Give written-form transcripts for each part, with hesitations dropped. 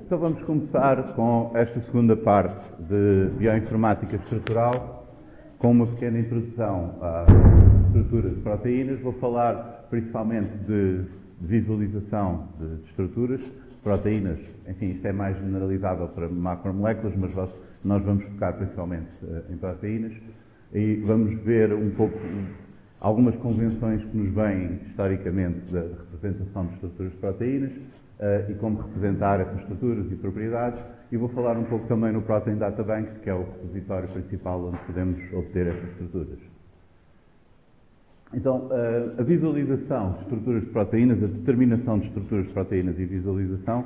Então vamos começar com esta segunda parte de bioinformática estrutural, com uma pequena introdução às estruturas de proteínas. Vou falar principalmente de visualização de estruturas. Proteínas, enfim, isto é mais generalizável para macromoléculas, mas nós vamos focar principalmente em proteínas. E vamos ver um pouco algumas convenções que nos vêm historicamente da representação de estruturas de proteínas e como representar essas estruturas e propriedades. E vou falar um pouco também no Protein Data Bank, que é o repositório principal onde podemos obter essas estruturas. Então, a visualização de estruturas de proteínas, a determinação de estruturas de proteínas e visualização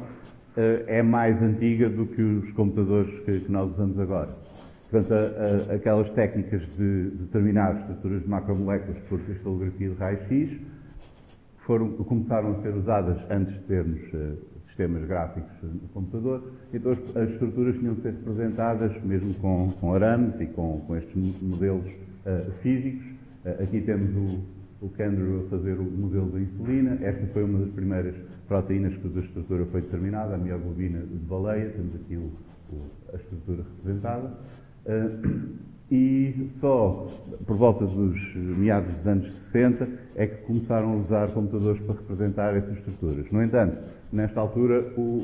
é mais antiga do que os computadores que nós usamos agora. Portanto, aquelas técnicas de determinar estruturas de macromoléculas por cristalografia de raio-x começaram a ser usadas antes de termos sistemas gráficos no computador. Então, as estruturas tinham de ser representadas mesmo com arames e com estes modelos físicos. Aqui temos o Kendrew a fazer o modelo da insulina. Esta foi uma das primeiras proteínas cuja estrutura foi determinada, a mioglobina de baleia. Temos aqui a estrutura representada. E só por volta dos meados dos anos 60 é que começaram a usar computadores para representar essas estruturas. No entanto, nesta altura, o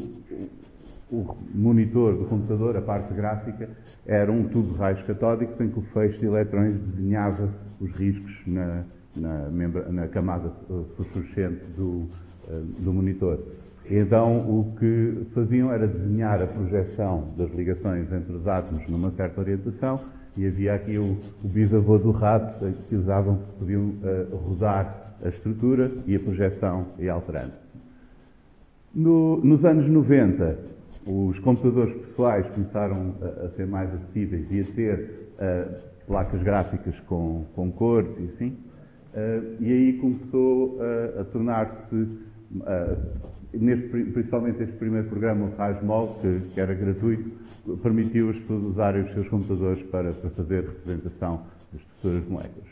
monitor do computador, a parte gráfica, era um tubo de raios catódicos em que o feixe de eletrões desenhava os riscos na camada fluorescente do monitor. Então, o que faziam era desenhar a projeção das ligações entre os átomos numa certa orientação, e havia aqui o bisavô do rato que podiam rodar a estrutura e a projeção e alterando. Nos anos 90, os computadores pessoais começaram a ser mais acessíveis e a ter placas gráficas com cores e assim, e aí começou a tornar-se, principalmente este primeiro programa, o RASMOL, que era gratuito, permitiu as pessoas usarem os seus computadores para fazer representação de estruturas de moléculas.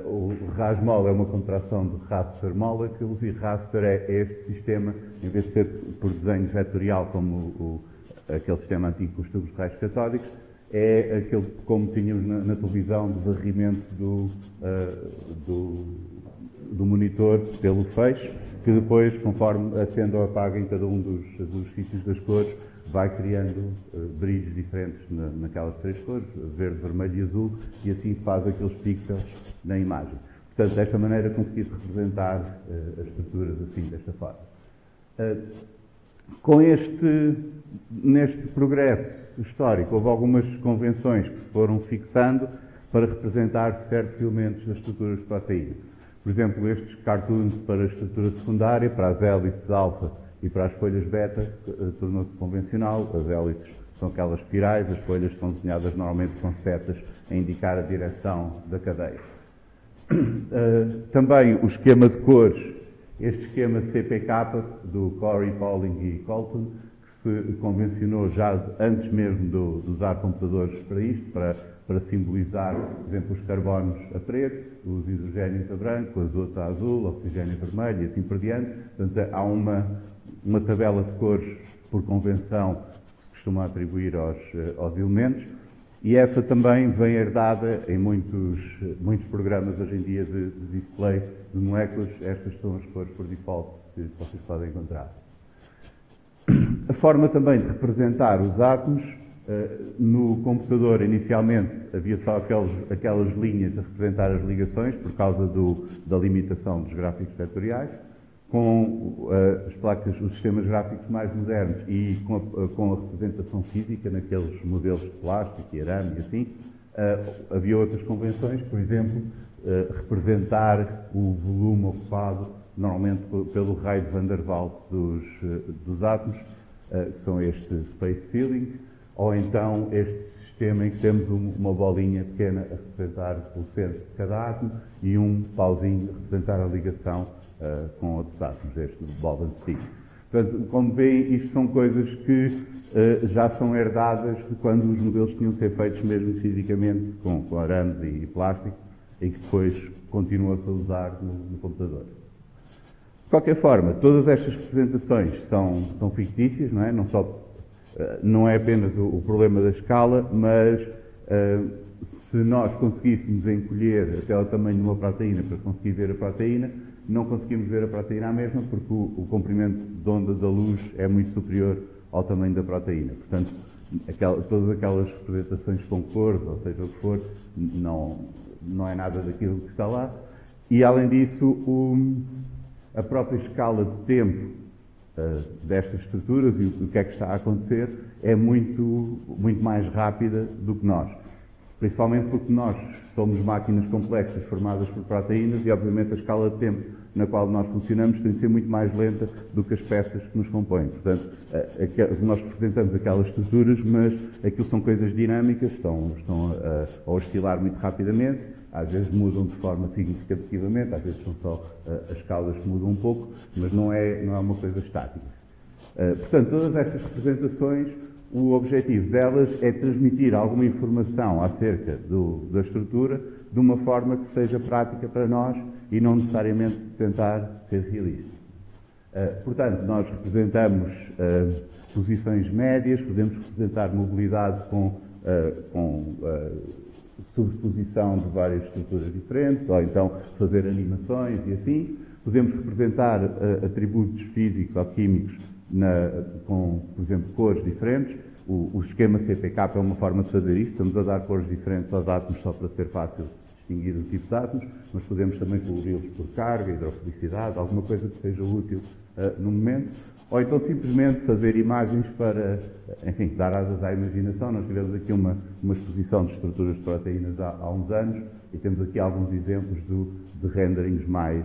O RASMOL é uma contração de Raster Molecules, e Raster é este sistema, em vez de ser por desenho vetorial como aquele sistema antigo com os tubos de raios catódicos, é aquele como tínhamos na televisão de varrimento do monitor pelo feixe, que depois, conforme acende ou apaga em cada um dos sítios das cores, vai criando brilhos diferentes naquelas três cores, verde, vermelho e azul, e assim faz aqueles pixels na imagem. Portanto, desta maneira conseguir-se representar as estruturas assim, desta forma. Neste progresso histórico, houve algumas convenções que se foram fixando para representar certos elementos das estruturas de proteína. Por exemplo, estes cartoons para a estrutura secundária, para as hélices alfa e para as folhas beta, tornou-se convencional. As hélices são aquelas espirais, as folhas são desenhadas normalmente com setas a indicar a direção da cadeia. Também o esquema de cores, este esquema CPK do Corey, Pauling e Colton, que se convencionou já antes mesmo de usar computadores para isto, para simbolizar, por exemplo, os carbonos a preto, os hidrogénios a branco, o azoto a azul, o oxigênio a vermelho e assim por diante. Portanto, há uma tabela de cores por convenção que se costuma atribuir aos elementos, e essa também vem herdada em muitos programas hoje em dia de display de moléculas. Estas são as cores por default que vocês podem encontrar. A forma também de representar os átomos, no computador inicialmente havia só aquelas linhas a representar as ligações por causa da limitação dos gráficos vetoriais. Com as placas, os sistemas gráficos mais modernos e com a representação física naqueles modelos de plástico e arame e assim, havia outras convenções, por exemplo, representar o volume ocupado normalmente pelo raio de Van der Waals dos átomos, que são este space filling, ou então este sistema em que temos uma bolinha pequena a representar o centro de cada átomo e um pauzinho a representar a ligação com outros átomos, este ball and stick. Portanto, como veem, isto são coisas que já são herdadas de quando os modelos tinham de ser feitos mesmo fisicamente com arames e plástico, e que depois continua-se a usar no computador. De qualquer forma, todas estas representações são fictícias, não é? Não só Não é apenas o problema da escala, mas se nós conseguíssemos encolher até ao tamanho de uma proteína para conseguir ver a proteína, não conseguimos ver a proteína à mesma, porque o comprimento de onda da luz é muito superior ao tamanho da proteína. Portanto, todas aquelas representações com cores, ou seja o que for, não é nada daquilo que está lá. E, além disso, a própria escala de tempo destas estruturas e o que é que está a acontecer é muito mais rápida do que nós. Principalmente porque nós somos máquinas complexas formadas por proteínas e, obviamente, a escala de tempo na qual nós funcionamos tem de ser muito mais lenta do que as peças que nos compõem. Portanto, nós representamos aquelas estruturas, mas aquilo são coisas dinâmicas, estão a oscilar muito rapidamente, às vezes mudam de forma significativamente, às vezes são só as escalas que mudam um pouco, mas não é uma coisa estática. Portanto, todas estas representações, o objetivo delas é transmitir alguma informação acerca da estrutura de uma forma que seja prática para nós e não necessariamente tentar ser realista. Portanto, nós representamos posições médias, podemos representar mobilidade com sobreposição de várias estruturas diferentes, ou então fazer animações e assim. Podemos representar atributos físicos ou químicos com, por exemplo, cores diferentes. O esquema CPK é uma forma de fazer isso. Estamos a dar cores diferentes aos átomos só para ser fácil distinguir o tipo de átomos, mas podemos também colori-los por carga, hidrofilicidade, alguma coisa que seja útil no momento. Ou então simplesmente fazer imagens para, enfim, dar asas à imaginação. Nós tivemos aqui uma exposição de estruturas de proteínas há uns anos e temos aqui alguns exemplos de renderings mais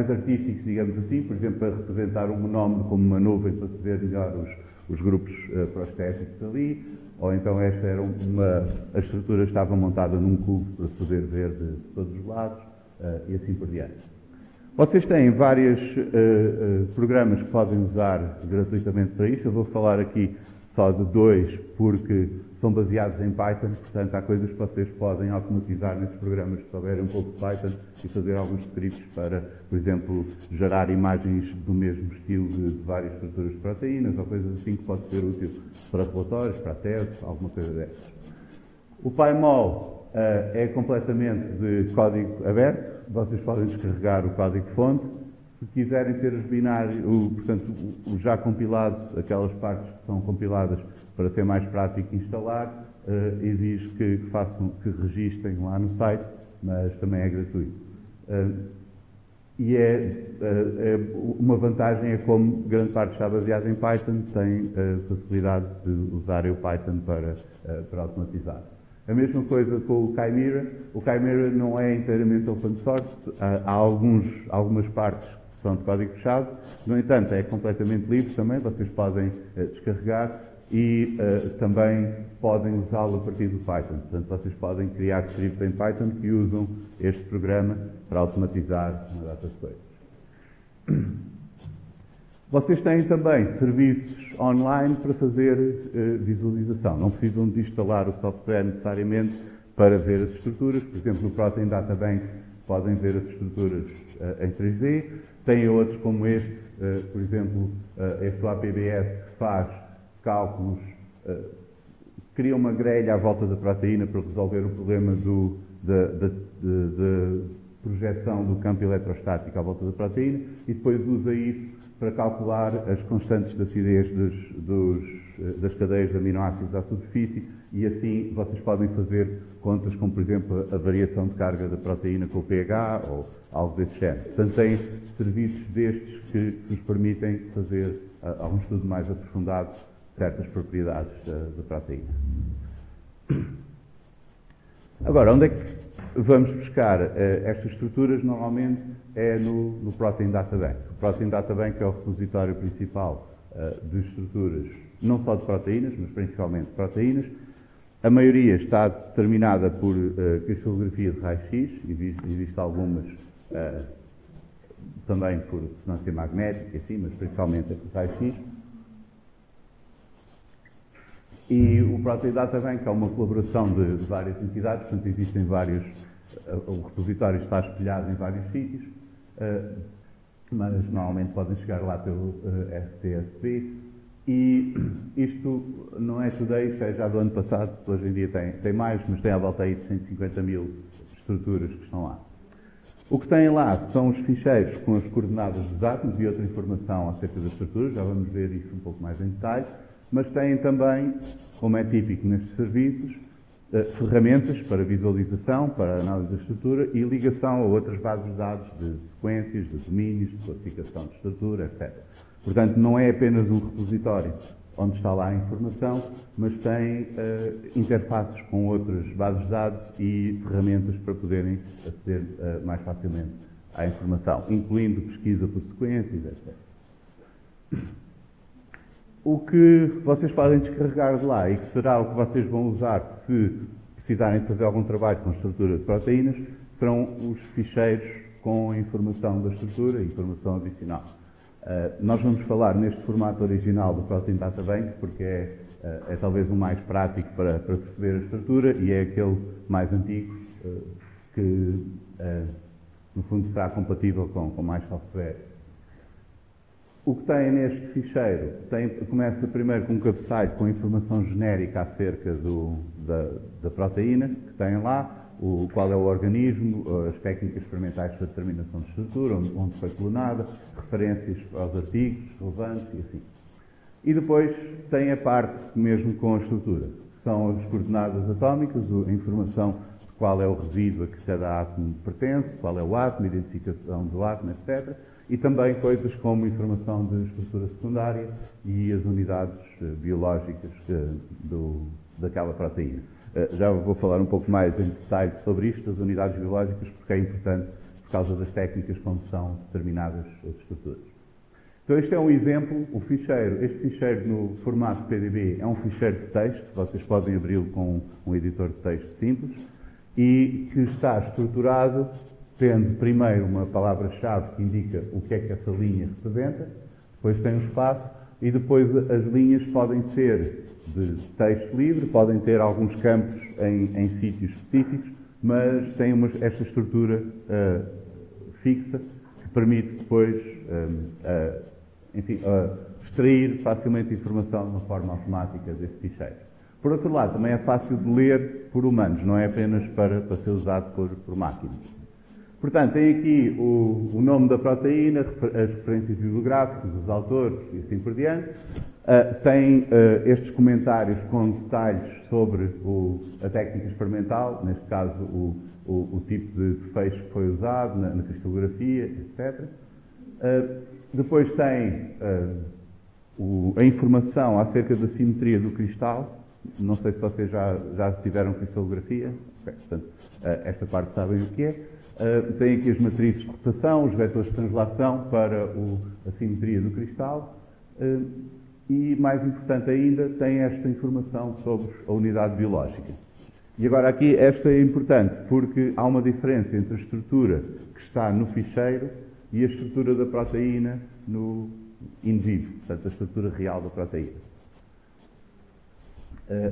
artísticos, digamos assim, por exemplo, para representar um monómero como uma nuvem para se ver melhor os grupos prostéticos ali, ou então esta era a estrutura estava montada num cubo para se poder ver de todos os lados, e assim por diante. Vocês têm vários programas que podem usar gratuitamente para isto. Eu vou falar aqui só de 2, porque são baseados em Python, portanto há coisas que vocês podem automatizar nesses programas se souberem um pouco de Python e fazer alguns scripts para, por exemplo, gerar imagens do mesmo estilo de várias estruturas de proteínas ou coisas assim que pode ser útil para relatórios, para teses, alguma coisa dessas. O PyMol é completamente de código aberto, vocês podem descarregar o código-fonte. Se quiserem ter os binários, portanto, o já compilado, aquelas partes que são compiladas para ser mais prático instalar, exige que registrem lá no site, mas também é gratuito. Uma vantagem é como grande parte está baseada em Python, tem facilidade de usar o Python para automatizar. A mesma coisa com o Chimera. O Chimera não é inteiramente open source, há algumas partes que são de código fechado, no entanto é completamente livre também, vocês podem descarregar e também podem usá-lo a partir do Python. Portanto, vocês podem criar scripts em Python que usam este programa para automatizar uma data de coisas. Vocês têm também serviços online para fazer visualização. Não precisam de instalar o software necessariamente para ver as estruturas. Por exemplo, no Protein Data Bank podem ver as estruturas em 3D. Têm outros como este, por exemplo, este APBS que faz cálculos, cria uma grelha à volta da proteína para resolver o problema da projeção do campo eletrostático à volta da proteína e depois usa isso para calcular as constantes de acidez das cadeias de aminoácidos à superfície e assim vocês podem fazer contas como, por exemplo, a variação de carga da proteína com o pH ou algo desse género. Portanto, tem serviços destes que vos permitem fazer algum estudo mais aprofundado de certas propriedades da proteína. Agora, onde é que vamos buscar estas estruturas? Normalmente é no Protein Data Bank. O Protein Data Bank é o repositório principal de estruturas, não só de proteínas, mas principalmente de proteínas. A maioria está determinada por cristalografia de raio-x, existe algumas também por ressonância magnética, assim, mas principalmente é por raio-x. E o Protein Data Bank é uma colaboração de várias entidades, portanto existem vários, o repositório está espelhado em vários sítios. mas normalmente podem chegar lá pelo STSP. E isto não é today, isto é já do ano passado, hoje em dia tem mais, mas tem à volta aí de 150 mil estruturas que estão lá. O que tem lá são os ficheiros com as coordenadas dos átomos e outra informação acerca das estruturas, já vamos ver isso um pouco mais em detalhe, mas têm também, como é típico nestes serviços, ferramentas para visualização, para análise da estrutura e ligação a outras bases de dados de sequências, de domínios, de classificação de estrutura, etc. Portanto, não é apenas um repositório onde está lá a informação, mas tem interfaces com outras bases de dados e ferramentas para poderem aceder mais facilmente à informação, incluindo pesquisa por sequências, etc. O que vocês podem descarregar de lá e que será o que vocês vão usar se precisarem fazer algum trabalho com a estrutura de proteínas, serão os ficheiros com a informação da estrutura e informação adicional. Nós vamos falar neste formato original do Protein Data Bank, porque é talvez o mais prático para perceber a estrutura e é aquele mais antigo que, no fundo, será compatível com mais software. O que tem neste ficheiro, começa primeiro com um cabeçalho com informação genérica acerca da proteína que tem lá, qual é o organismo, as técnicas experimentais para determinação de estrutura, onde foi clonada, referências aos artigos relevantes e assim. E depois tem a parte mesmo com a estrutura, que são as coordenadas atómicas, a informação de qual é o resíduo a que cada átomo pertence, qual é o átomo, a identificação do átomo, etc. E também coisas como informação de estrutura secundária e as unidades biológicas daquela proteína. Já vou falar um pouco mais em detalhe sobre isto, as unidades biológicas, porque é importante por causa das técnicas como são determinadas as estruturas. Então este é um exemplo, este ficheiro no formato PDB é um ficheiro de texto, vocês podem abri-lo com um editor de texto simples, e que está estruturado tendo primeiro uma palavra-chave que indica o que é que essa linha representa, depois tem um espaço e depois as linhas podem ser de texto livre, podem ter alguns campos em sítios específicos, mas tem esta estrutura fixa que permite depois extrair facilmente informação de uma forma automática desse ficheiro. Por outro lado, também é fácil de ler por humanos, não é apenas para ser usado por máquinas. Portanto, tem aqui o nome da proteína, as referências bibliográficas, os autores e assim por diante. Tem estes comentários com detalhes sobre a técnica experimental, neste caso o tipo de feixe que foi usado na cristalografia, etc. Depois tem a informação acerca da simetria do cristal. Não sei se vocês já tiveram cristalografia. Okay, portanto, esta parte sabem o que é. Tem aqui as matrizes de rotação, os vetores de translação para a simetria do cristal e, mais importante ainda, tem esta informação sobre a unidade biológica. E agora aqui, esta é importante porque há uma diferença entre a estrutura que está no ficheiro e a estrutura da proteína no in vivo, portanto a estrutura real da proteína.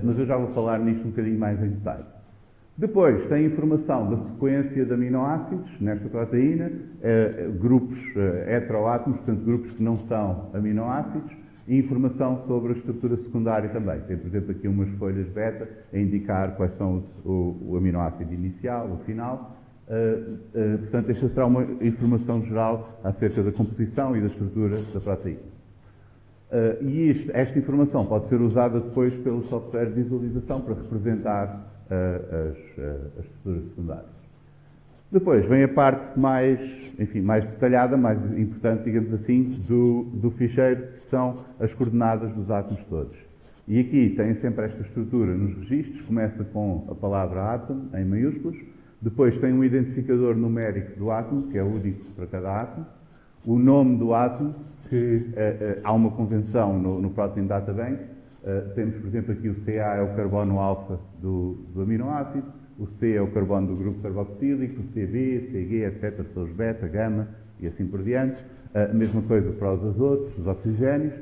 Mas eu já vou falar nisto um bocadinho mais em detalhe. Depois tem informação da sequência de aminoácidos nesta proteína, grupos heteroátomos, portanto grupos que não são aminoácidos, e informação sobre a estrutura secundária também. Tem, por exemplo, aqui umas folhas beta a indicar quais são o aminoácido inicial, o final. Portanto, esta será uma informação geral acerca da composição e da estrutura da proteína. E esta informação pode ser usada depois pelo software de visualização para representar as estruturas secundárias. Depois vem a parte mais detalhada, mais importante, digamos assim, do ficheiro, que são as coordenadas dos átomos todos. E aqui tem sempre esta estrutura nos registros, começa com a palavra átomo, em maiúsculos, depois tem um identificador numérico do átomo, que é único para cada átomo, o nome do átomo, que há uma convenção no Protein Data Bank. Temos, por exemplo, aqui o Ca é o carbono alfa do aminoácido, o C é o carbono do grupo carboxílico, o Cb, Cg, etc. são os beta, gama e assim por diante. A mesma coisa para os azotos, os oxigénios.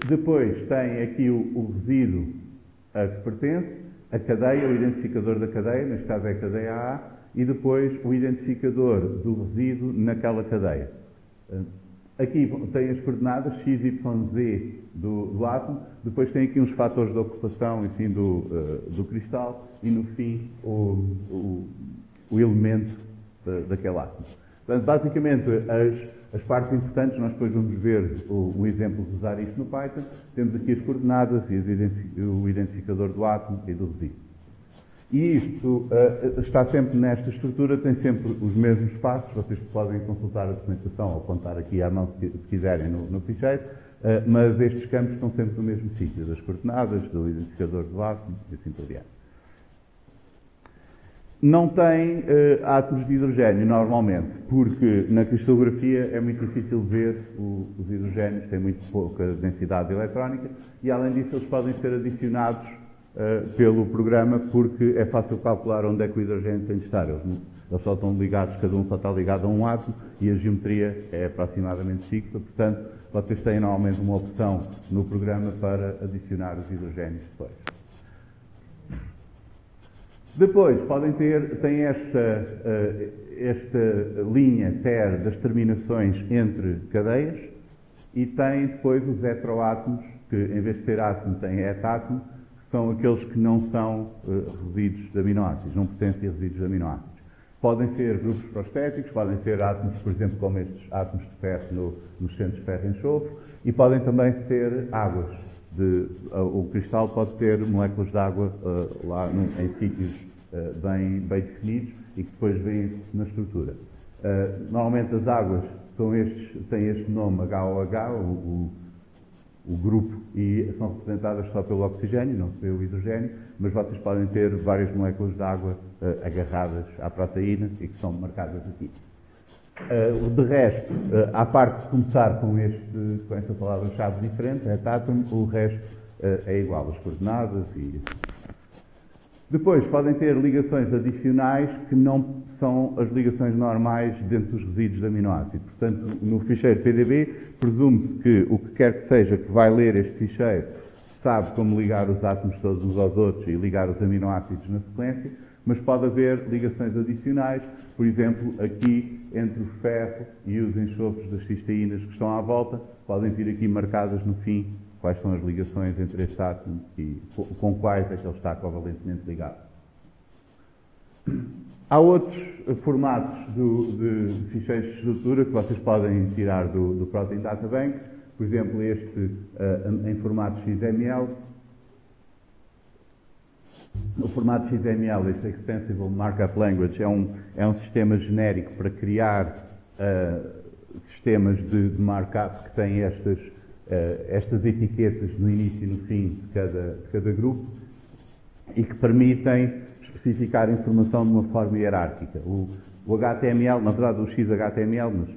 Depois tem aqui o resíduo a que pertence, a cadeia, o identificador da cadeia, neste caso é a cadeia A, e depois o identificador do resíduo naquela cadeia. Aqui tem as coordenadas X, Y, Z do átomo, depois tem aqui uns fatores de ocupação enfim, do cristal e no fim o elemento daquele átomo. Portanto, basicamente, as partes importantes, nós depois vamos ver o exemplo de usar isto no Python. Temos aqui as coordenadas e o identificador do átomo e do resíduo. E isto está sempre nesta estrutura, tem sempre os mesmos passos. Vocês podem consultar a documentação ou apontar aqui à mão se quiserem no ficheiro, mas estes campos estão sempre no mesmo sítio, das coordenadas, do identificador do átomo e assim por diante. Não tem átomos de hidrogênio normalmente, porque na cristalografia é muito difícil ver os hidrogénios, têm muito pouca densidade eletrónica e, além disso, eles podem ser adicionados pelo programa, porque é fácil calcular onde é que o hidrogênio tem de estar. Eles só estão ligados, cada um só está ligado a um átomo e a geometria é aproximadamente fixa, portanto, vocês têm normalmente uma opção no programa para adicionar os hidrogénios depois. Depois, têm esta linha TER das terminações entre cadeias e tem depois os heteroátomos, que em vez de ter átomo, têm etátomo, que são aqueles que não são resíduos de aminoácidos, não pertencem a resíduos de aminoácidos. Podem ser grupos prostéticos, podem ser átomos, por exemplo, como estes átomos de ferro nos centros de ferro e enxofre, e podem também ser águas. O cristal pode ter moléculas de água lá em sítios bem definidos e que depois vêm na estrutura. Normalmente as águas têm este nome HOH, o grupo, e são representadas só pelo oxigênio, não pelo hidrogênio, mas vocês podem ter várias moléculas de água agarradas à proteína e que são marcadas aqui. De resto, à parte de começar com esta palavra-chave diferente, etátomo, o resto é igual, as coordenadas e... Depois podem ter ligações adicionais que não são as ligações normais dentro dos resíduos de aminoácidos. Portanto, no ficheiro PDB, presume-se que o que quer que seja que vai ler este ficheiro sabe como ligar os átomos todos uns aos outros e ligar os aminoácidos na sequência, mas pode haver ligações adicionais, por exemplo, aqui entre o ferro e os enxofres das cisteínas que estão à volta, podem vir aqui marcadas no fim quais são as ligações entre este átomo e com quais é que ele está covalentemente ligado. Há outros formatos de ficheiros de estrutura que vocês podem tirar do Protein Data Bank, por exemplo, este em formato XML. O formato XML, este Extensible Markup Language, é um sistema genérico para criar sistemas de markup que têm estas etiquetas no início e no fim de cada grupo e que permitem especificar informação de uma forma hierárquica. O HTML, na verdade o XHTML, mas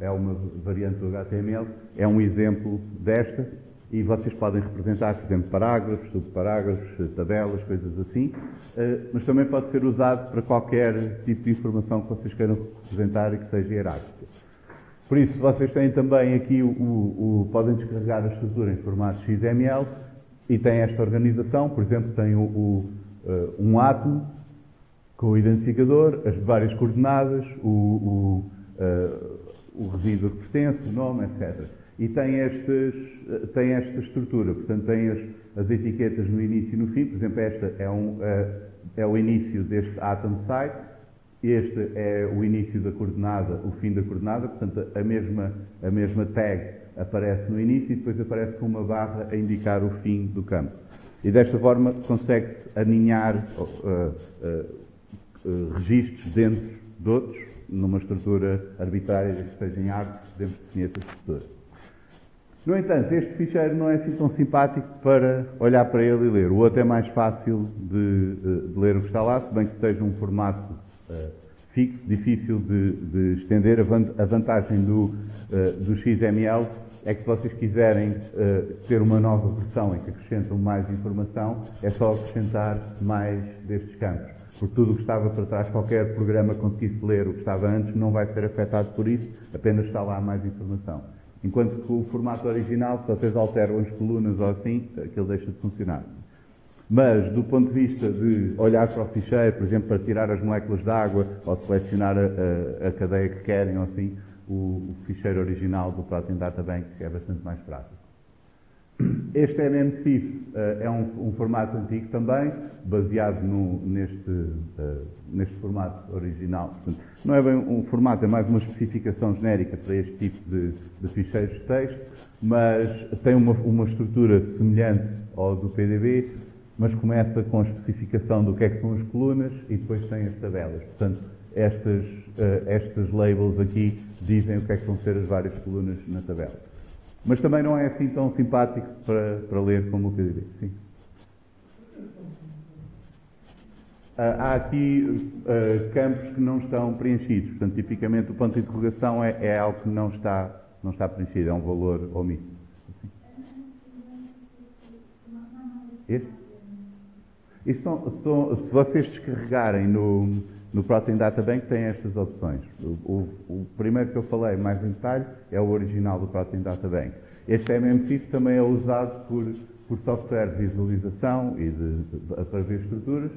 é uma variante do HTML, é um exemplo desta e vocês podem representar, por exemplo, parágrafos, subparágrafos, tabelas, coisas assim, mas também pode ser usado para qualquer tipo de informação que vocês queiram representar e que seja hierárquica. Por isso, vocês têm também aqui, podem descarregar a estrutura em formato XML e tem esta organização, por exemplo, tem um átomo com o identificador, as várias coordenadas, o resíduo que pertence, o nome, etc. E tem esta estrutura, portanto tem as etiquetas no início e no fim, por exemplo, esta é o início deste atom site, este é o início da coordenada, o fim da coordenada, portanto a mesma tag aparece no início e depois aparece com uma barra a indicar o fim do campo. E desta forma consegue-se aninhar registros dentro de outros, numa estrutura arbitrária que esteja em arte, podemos definir essa estrutura. No entanto, este ficheiro não é assim tão simpático para olhar para ele e ler. O outro é mais fácil de ler o que está lá, se bem que seja um formato fixo, difícil de estender. A vantagem do XML é que se vocês quiserem ter uma nova versão em que acrescentam mais informação, é só acrescentar mais destes campos. Porque tudo o que estava para trás, qualquer programa conseguisse ler o que estava antes, não vai ser afetado por isso, apenas está lá mais informação. Enquanto que o formato original, se vocês alteram as colunas ou assim, aquilo deixa de funcionar. Mas, do ponto de vista de olhar para o ficheiro, por exemplo, para tirar as moléculas de água ou selecionar a cadeia que querem ou assim, o ficheiro original do Protein Data Bank, que é bastante mais prático. Este MMSIF é um formato antigo também, baseado neste formato original. Portanto, não é bem um formato, é mais uma especificação genérica para este tipo de ficheiros de texto, mas tem uma estrutura semelhante ao do PDB, mas começa com a especificação do que é que são as colunas e depois tem as tabelas. Portanto, estas labels aqui dizem o que é que vão ser as várias colunas na tabela. Mas também não é assim tão simpático para ler como o PDB. Sim. Há aqui campos que não estão preenchidos. Portanto, tipicamente o ponto de interrogação é algo que não está preenchido, é um valor omisso. Este? Se vocês descarregarem no Protein Data Bank tem estas opções. O primeiro que eu falei mais em detalhe é o original do Protein Data Bank. Este MMSIF também é usado por software de visualização e para ver estruturas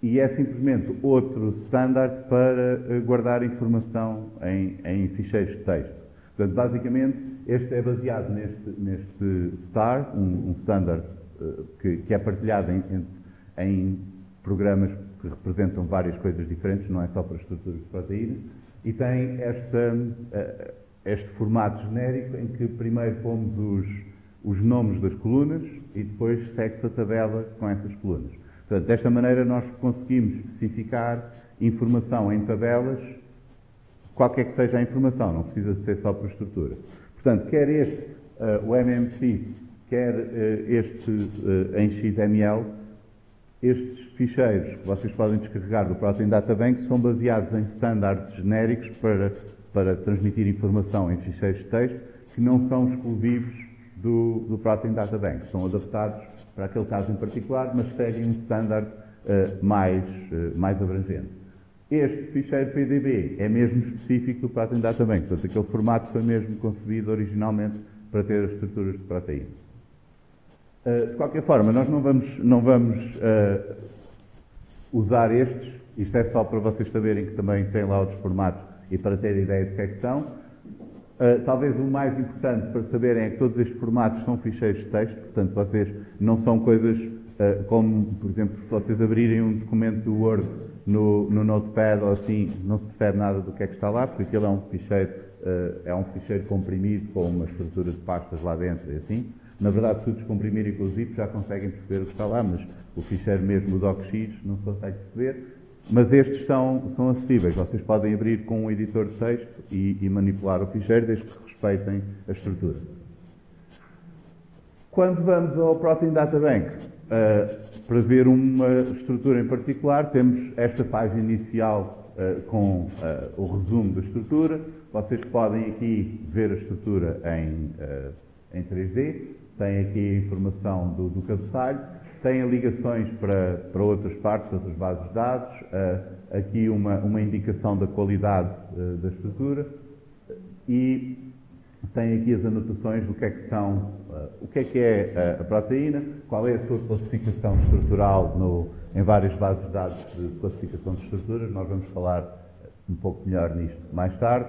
e é simplesmente outro standard para guardar informação em ficheiros de texto. Portanto, basicamente, este é baseado neste STAR, um standard que é partilhado em programas que representam várias coisas diferentes, não é só para estruturas de proteínas, e tem este formato genérico em que primeiro pomos os nomes das colunas e depois segue-se a tabela com essas colunas. Portanto, desta maneira nós conseguimos especificar informação em tabelas, qualquer que seja a informação, não precisa de ser só por estrutura. Portanto, quer o MMC, quer este em XML, estes ficheiros que vocês podem descarregar do Protein Data Bank são baseados em standards genéricos para transmitir informação em ficheiros de texto que não são exclusivos do Protein Data Bank. São adaptados para aquele caso em particular, mas seguem um standard mais abrangente. Este ficheiro PDB é mesmo específico do Protein Data Bank, portanto aquele formato foi mesmo concebido originalmente para ter as estruturas de proteína. De qualquer forma, nós não vamos usar estes, isto é só para vocês saberem que também tem lá outros formatos e para terem ideia de que é que são. Talvez o mais importante para saberem é que todos estes formatos são ficheiros de texto, portanto vocês não são coisas como, por exemplo, se vocês abrirem um documento do Word no Notepad ou assim, não se percebe nada do que é que está lá, porque aquilo é um ficheiro comprimido com uma estrutura de pastas lá dentro e assim. Na verdade, se o descomprimirem com o zip já conseguem perceber o que está lá, mas o ficheiro mesmo, o docx, não se consegue perceber. Mas estes são acessíveis. Vocês podem abrir com um editor de texto e manipular o ficheiro, desde que respeitem a estrutura. Quando vamos ao Protein Data Bank, para ver uma estrutura em particular, temos esta página inicial com o resumo da estrutura. Vocês podem aqui ver a estrutura em 3D. Tem aqui a informação do cabeçalho, tem ligações para outras partes, outras bases de dados, aqui uma indicação da qualidade da estrutura e tem aqui as anotações do que é que são, o que é a proteína, qual é a sua classificação estrutural em várias bases de dados de classificação de estruturas. Nós vamos falar um pouco melhor nisto mais tarde.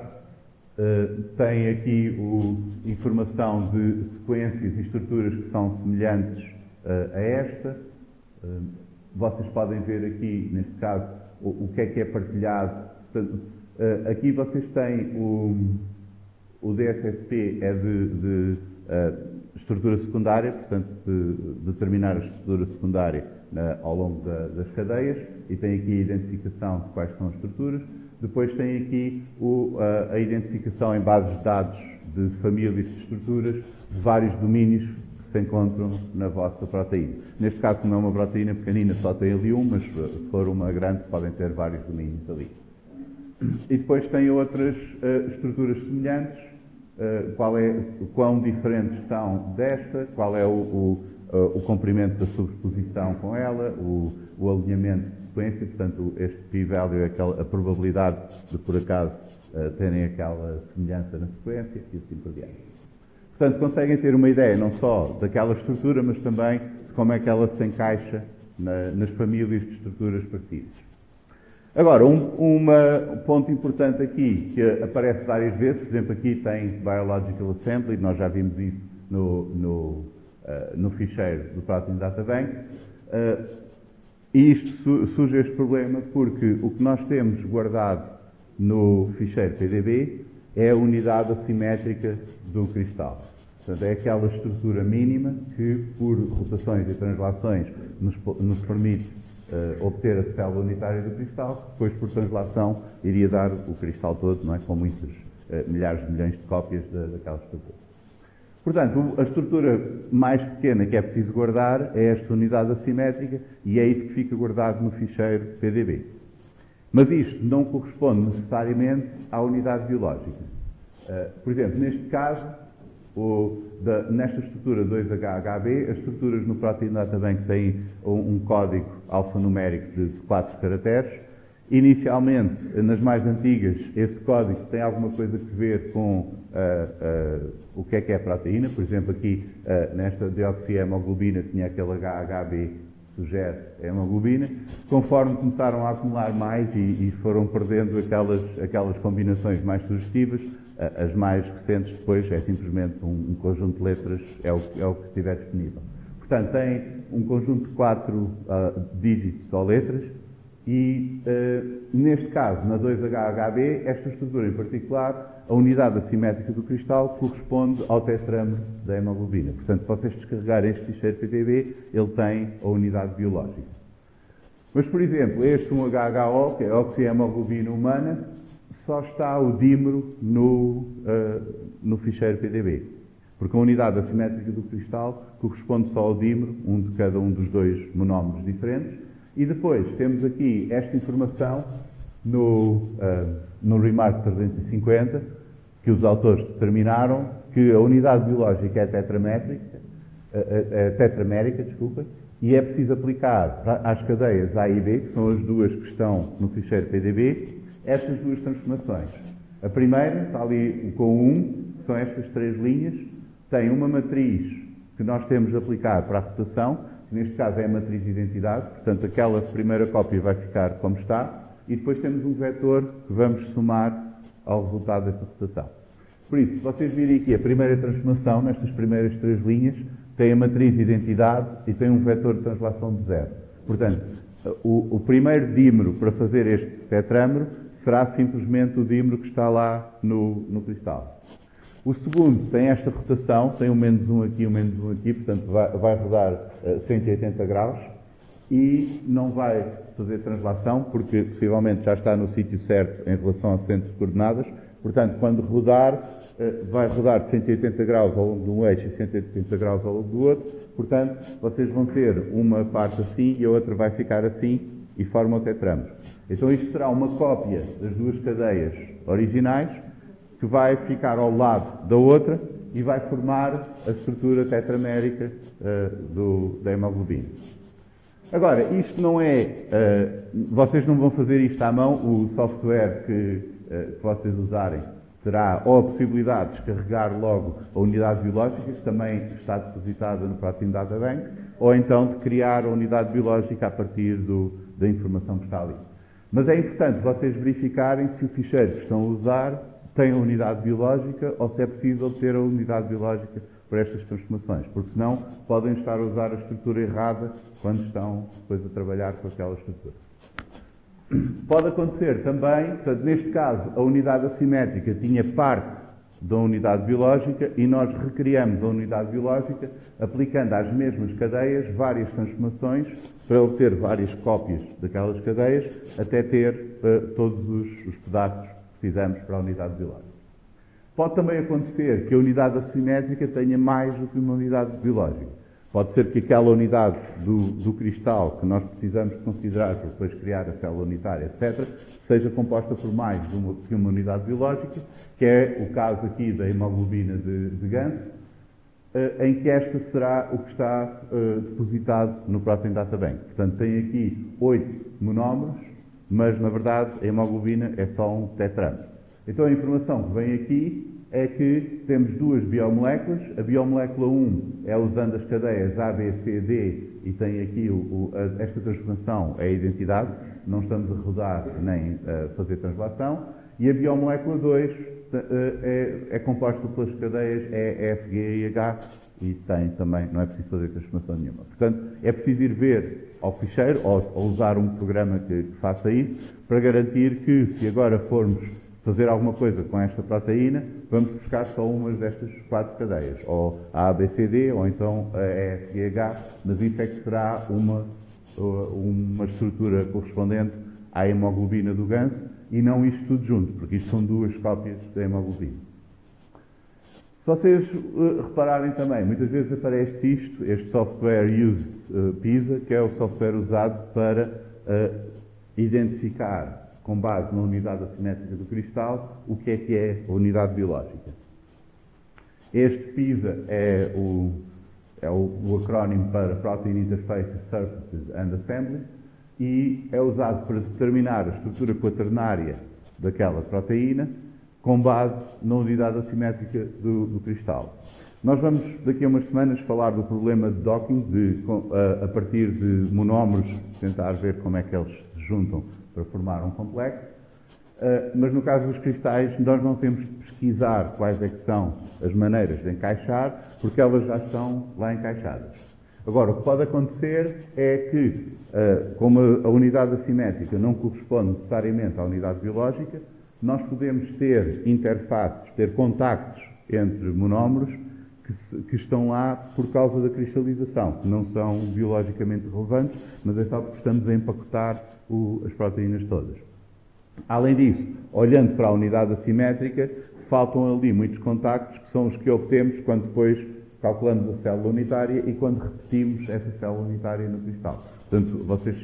Tem aqui informação de sequências e estruturas que são semelhantes a esta. Vocês podem ver aqui, neste caso, o que é partilhado. Portanto, aqui vocês têm o DSSP é de estrutura secundária, portanto, de determinar a estrutura secundária ao longo das cadeias, e tem aqui a identificação de quais são as estruturas. Depois tem aqui a identificação em bases de dados de famílias de estruturas de vários domínios que se encontram na vossa proteína. Neste caso, como é uma proteína pequenina, só tem ali um, mas se for uma grande, podem ter vários domínios ali. E depois tem outras estruturas semelhantes, quão diferentes são desta, qual é o comprimento da sobreposição com ela, o alinhamento de sequência, portanto, este p-value é a probabilidade de, por acaso, terem aquela semelhança na sequência e assim por diante. Portanto, conseguem ter uma ideia não só daquela estrutura, mas também de como é que ela se encaixa nas famílias de estruturas parecidas. Agora, um ponto importante aqui, que aparece várias vezes, por exemplo, aqui tem Biological Assembly, nós já vimos isso no ficheiro do Protein Data Bank, e isto surge este problema porque o que nós temos guardado no ficheiro PDB é a unidade assimétrica do cristal. Portanto, é aquela estrutura mínima que, por rotações e translações, nos permite obter a célula unitária do cristal, que depois, por translação, iria dar o cristal todo, não é? Com muitos milhares de milhões de cópias daquela estrutura. Portanto, a estrutura mais pequena que é preciso guardar é esta unidade assimétrica e é isso que fica guardado no ficheiro PDB. Mas isto não corresponde necessariamente à unidade biológica. Por exemplo, neste caso, nesta estrutura 2HHB, as estruturas no Protein Data Bank têm um código alfanumérico de 4 caracteres. Inicialmente, nas mais antigas, esse código tem alguma coisa a ver com o que é a proteína. Por exemplo, aqui nesta deoxihemoglobina tinha aquele HHB que sugere a hemoglobina. Conforme começaram a acumular mais e foram perdendo aquelas combinações mais sugestivas, as mais recentes depois é simplesmente um conjunto de letras, é o que estiver disponível. Portanto, tem um conjunto de 4 dígitos ou letras e, neste caso, na 2HHB, esta estrutura em particular, a unidade assimétrica do cristal corresponde ao tetrámero da hemoglobina. Portanto, se vocês descarregarem este ficheiro PDB, ele tem a unidade biológica. Mas, por exemplo, este 1HHO, que é a oxihemoglobina humana, só está o dímero no ficheiro PDB. Porque a unidade assimétrica do cristal corresponde só ao dímero, de cada um dos dois monómeros diferentes. E depois temos aqui esta informação no Remark 350, que os autores determinaram que a unidade biológica é tetramérica, e é preciso aplicar às cadeias A e B, que são as duas que estão no ficheiro PDB, estas duas transformações. A primeira, está ali com 1, que são estas 3 linhas, tem uma matriz que nós temos de aplicar para a rotação, que neste caso é a matriz de identidade, portanto aquela primeira cópia vai ficar como está, e depois temos um vetor que vamos somar ao resultado dessa rotação. Por isso, se vocês virem aqui a primeira transformação, nestas primeiras 3 linhas, tem a matriz de identidade e tem um vetor de translação de 0. Portanto, o primeiro dímero para fazer este tetrámero será simplesmente o dímero que está lá no cristal. O segundo tem esta rotação, tem um menos 1 aqui, um menos 1 aqui, portanto vai rodar 180 graus e não vai fazer translação, porque possivelmente já está no sítio certo em relação ao centro de coordenadas. Portanto, quando rodar, vai rodar de 180 graus ao longo de um eixo e 180 graus ao longo do outro. Portanto, vocês vão ter uma parte assim e a outra vai ficar assim e forma o tetrámero. Então isto será uma cópia das duas cadeias originais que vai ficar ao lado da outra e vai formar a estrutura tetramérica da hemoglobina. Agora, isto não é... vocês não vão fazer isto à mão. O software que vocês usarem terá ou a possibilidade de descarregar logo a unidade biológica, que também está depositada no Protein Data Bank, ou então de criar a unidade biológica a partir da informação que está ali. Mas é importante vocês verificarem se o ficheiro que estão a usar tem a unidade biológica ou se é preciso obter a unidade biológica para estas transformações, porque senão podem estar a usar a estrutura errada quando estão depois a trabalhar com aquela estrutura. Pode acontecer também, portanto, neste caso, a unidade assimétrica tinha parte da unidade biológica e nós recriamos a unidade biológica aplicando às mesmas cadeias várias transformações para obter várias cópias daquelas cadeias até ter todos os pedaços que precisamos para a unidade biológica. Pode também acontecer que a unidade assimétrica tenha mais do que uma unidade biológica. Pode ser que aquela unidade do cristal que nós precisamos considerar para depois criar a célula unitária, etc., seja composta por mais que uma unidade biológica, que é o caso aqui da hemoglobina de Gantt, em que esta será o que está depositado no Protein Data Bank. Portanto, tem aqui 8 monómeros, mas, na verdade, a hemoglobina é só um tetrámero. Então, a informação que vem aqui é que temos duas biomoléculas. A biomolécula 1 é usando as cadeias A, B, C, D e tem aqui esta transformação, é a identidade. não estamos a rodar nem a fazer translação, e a biomolécula 2 é composta pelas cadeias E, F, G e H, e tem também, não é preciso fazer transformação nenhuma. Portanto, é preciso ir ver ao ficheiro, ou usar um programa que faça isso, para garantir que, se agora formos fazer alguma coisa com esta proteína, vamos buscar só uma destas 4 cadeias, ou a B, C, D, ou então a E, F, G, H, mas isso é que será uma estrutura correspondente à hemoglobina do ganso, e não isto tudo junto, porque isto são 2 cópias da hemoglobina. Se vocês repararem também, muitas vezes aparece este software Use PISA, que é o software usado para identificar, com base na unidade assimétrica do cristal, o que é a unidade biológica. Este PISA é o acrónimo para Protein Interfaces, Surfaces and Assembly, e é usado para determinar a estrutura quaternária daquela proteína, com base na unidade assimétrica do cristal. Nós vamos, daqui a umas semanas, falar do problema de docking, a partir de monómeros, tentar ver como é que eles se juntam para formar um complexo. Mas no caso dos cristais, nós não temos de pesquisar quais é que são as maneiras de encaixar, porque elas já estão lá encaixadas. Agora, o que pode acontecer é que, como a unidade assimétrica não corresponde necessariamente à unidade biológica, nós podemos ter interfaces, ter contactos entre monómeros que estão lá por causa da cristalização, que não são biologicamente relevantes, mas é só porque estamos a empacotar as proteínas todas. Além disso, olhando para a unidade assimétrica, faltam ali muitos contactos, que são os que obtemos quando depois calculamos a célula unitária e quando repetimos essa célula unitária no cristal. Portanto, vocês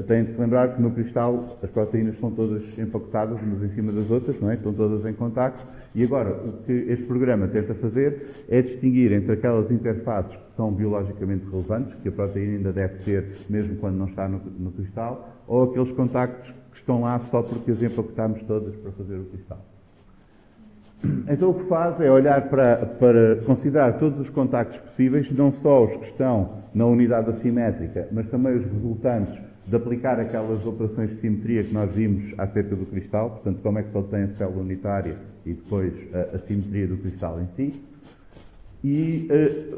têm de se lembrar que no cristal as proteínas estão todas empacotadas umas em cima das outras, não é? Estão todas em contacto, e agora o que este programa tenta fazer é distinguir entre aquelas interfaces que são biologicamente relevantes, que a proteína ainda deve ter mesmo quando não está no cristal, ou aqueles contactos que estão lá só porque as empacotamos todas para fazer o cristal. Então o que faz é olhar para considerar todos os contactos possíveis, não só os que estão na unidade assimétrica, mas também os resultantes de aplicar aquelas operações de simetria que nós vimos acerca do cristal, portanto, como é que só tem a célula unitária e depois a simetria do cristal em si. E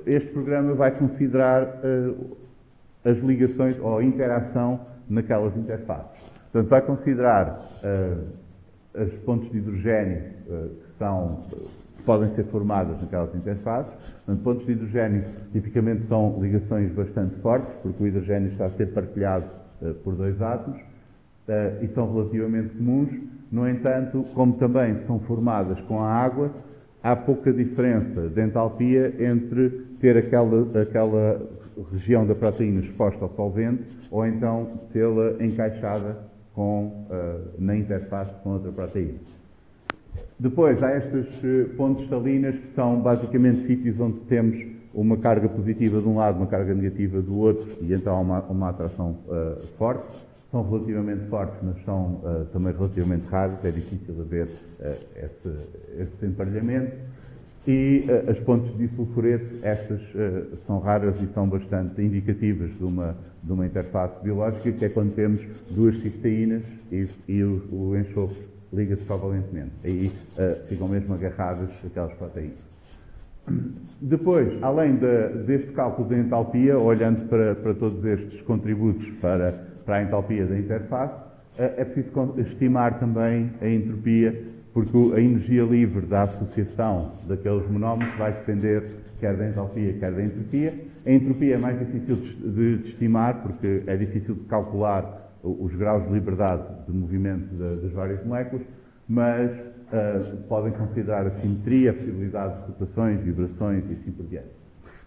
este programa vai considerar as ligações ou a interação naquelas interfaces. Portanto, vai considerar os pontos de hidrogênio que podem ser formadas naquelas interfaces. Portanto, pontos de hidrogênio tipicamente são ligações bastante fortes, porque o hidrogênio está a ser partilhado por 2 átomos e são relativamente comuns. No entanto, como também são formadas com a água, há pouca diferença de entalpia entre ter aquela região da proteína exposta ao solvente ou então tê-la encaixada na interface com outra proteína. Depois, há estes pontos salinas, que são basicamente sítios onde temos uma carga positiva de um lado, uma carga negativa do outro, e então há uma atração forte. São relativamente fortes, mas são também relativamente raros, é difícil haver esse emparelhamento. E as pontes de sulfureto, estas são raras e são bastante indicativas de uma interface biológica, que é quando temos 2 cisteínas e o enxofre liga-se covalentemente. Aí ficam mesmo agarradas aquelas proteínas. Depois, além deste cálculo da entalpia, olhando para todos estes contributos para a entalpia da interface, é preciso estimar também a entropia, porque a energia livre da associação daqueles monómeros vai depender quer da entalpia, quer da entropia. A entropia é mais difícil de estimar, porque é difícil de calcular os graus de liberdade de movimento das várias moléculas, mas podem considerar a simetria, a possibilidade de rotações, vibrações e assim por diante.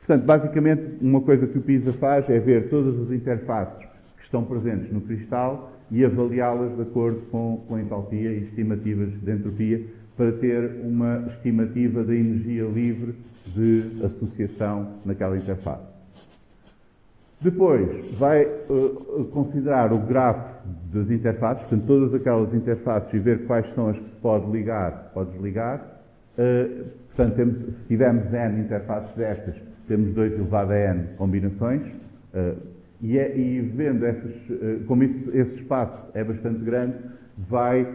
Portanto, basicamente, uma coisa que o PISA faz é ver todas as interfaces que estão presentes no cristal e avaliá-las de acordo com a entalpia e estimativas de entropia, para ter uma estimativa da energia livre de associação naquela interface. Depois, vai considerar o grafo das interfaces, portanto, todas aquelas interfaces, e ver quais são as que se pode ligar, pode desligar. Portanto, se tivermos n interfaces destas, temos 2 elevado a n combinações. E vendo como esse espaço é bastante grande, vai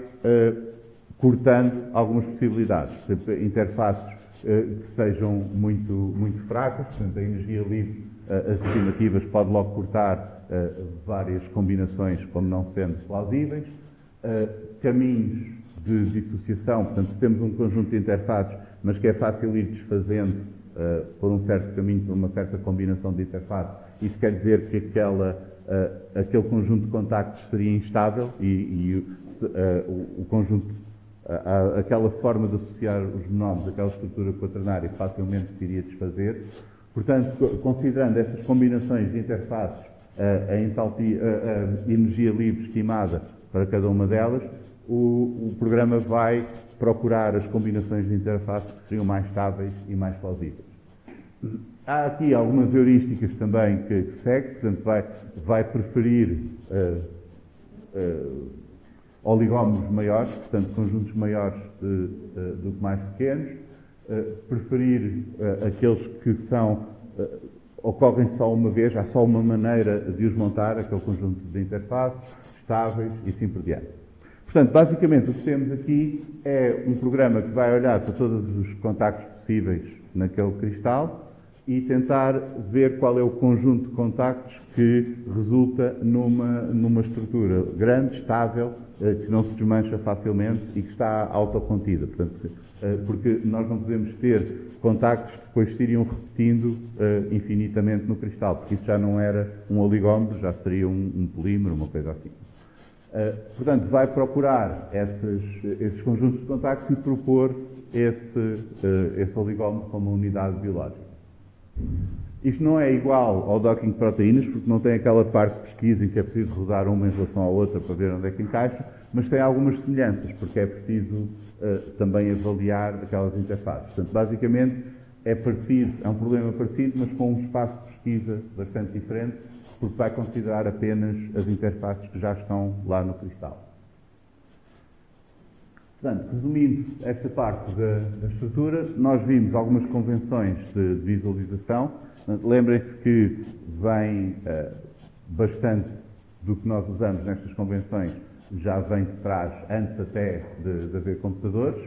cortando algumas possibilidades. Por exemplo, interfaces que sejam muito fracas, portanto, a energia livre, as estimativas pode logo cortar várias combinações como não sendo plausíveis. Caminhos de dissociação, portanto, se temos um conjunto de interfaces, mas que é fácil ir desfazendo por um certo caminho, por uma certa combinação de interfaces, isso quer dizer que aquele conjunto de contactos seria instável e o conjunto, aquela forma de associar os monómeros, aquela estrutura quaternária, facilmente se iria desfazer. Portanto, considerando essas combinações de interfaces, a energia livre estimada para cada uma delas, o programa vai procurar as combinações de interfaces que seriam mais estáveis e mais plausíveis. Há aqui algumas heurísticas também que segue, portanto vai preferir oligómeros maiores, portanto conjuntos maiores do que mais pequenos, preferir aqueles que ocorrem só uma vez, há só uma maneira de os montar, aquele conjunto de interfaces, estáveis e assim por diante. Portanto, basicamente o que temos aqui é um programa que vai olhar para todos os contactos possíveis naquele cristal e tentar ver qual é o conjunto de contactos que resulta numa estrutura grande, estável, que não se desmancha facilmente e que está autocontida. Portanto, porque nós não podemos ter contactos que depois se iriam repetindo infinitamente no cristal, porque isso já não era um oligómero, já seria um polímero, uma coisa assim. Portanto, vai procurar esses conjuntos de contactos e propor esse oligómero como uma unidade biológica. Isto não é igual ao docking de proteínas, porque não tem aquela parte de pesquisa em que é preciso rodar uma em relação à outra para ver onde é que encaixa, mas tem algumas semelhanças, porque é preciso também avaliar aquelas interfaces. Portanto, basicamente, é um problema parecido, mas com um espaço de pesquisa bastante diferente, porque vai considerar apenas as interfaces que já estão lá no cristal. Portanto, resumindo esta parte da estrutura, nós vimos algumas convenções de visualização. Lembrem-se que vem bastante do que nós usamos nestas convenções, já vem de trás, antes até de haver computadores.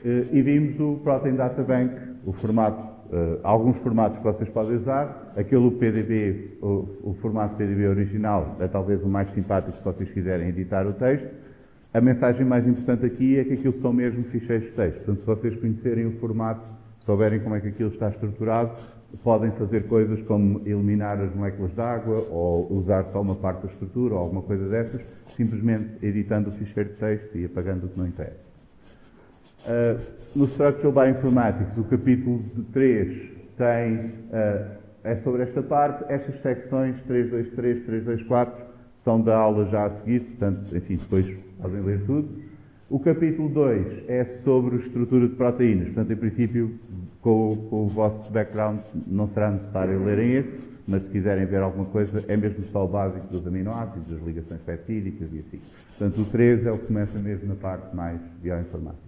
E vimos o Protein Data Bank, o formato, alguns formatos que vocês podem usar. Aquele PDB, o formato PDB original, é talvez o mais simpático se vocês quiserem editar o texto. A mensagem mais importante aqui é que aquilo são mesmo ficheiros de texto. Portanto, se vocês conhecerem o formato, souberem como é que aquilo está estruturado, podem fazer coisas como eliminar as moléculas de água ou usar só uma parte da estrutura ou alguma coisa dessas, simplesmente editando o ficheiro de texto e apagando o que não interessa. No Structural Bioinformatics, o capítulo 3 é sobre esta parte. Estas secções 323, 324 são da aula já a seguir, portanto, enfim, depois podem ler tudo. O capítulo 2 é sobre a estrutura de proteínas, portanto, em princípio, com o vosso background não será necessário lerem esse, mas se quiserem ver alguma coisa, é mesmo só o básico dos aminoácidos, das ligações peptídicas e assim. Portanto, o 3 é o que começa mesmo na parte mais bioinformática.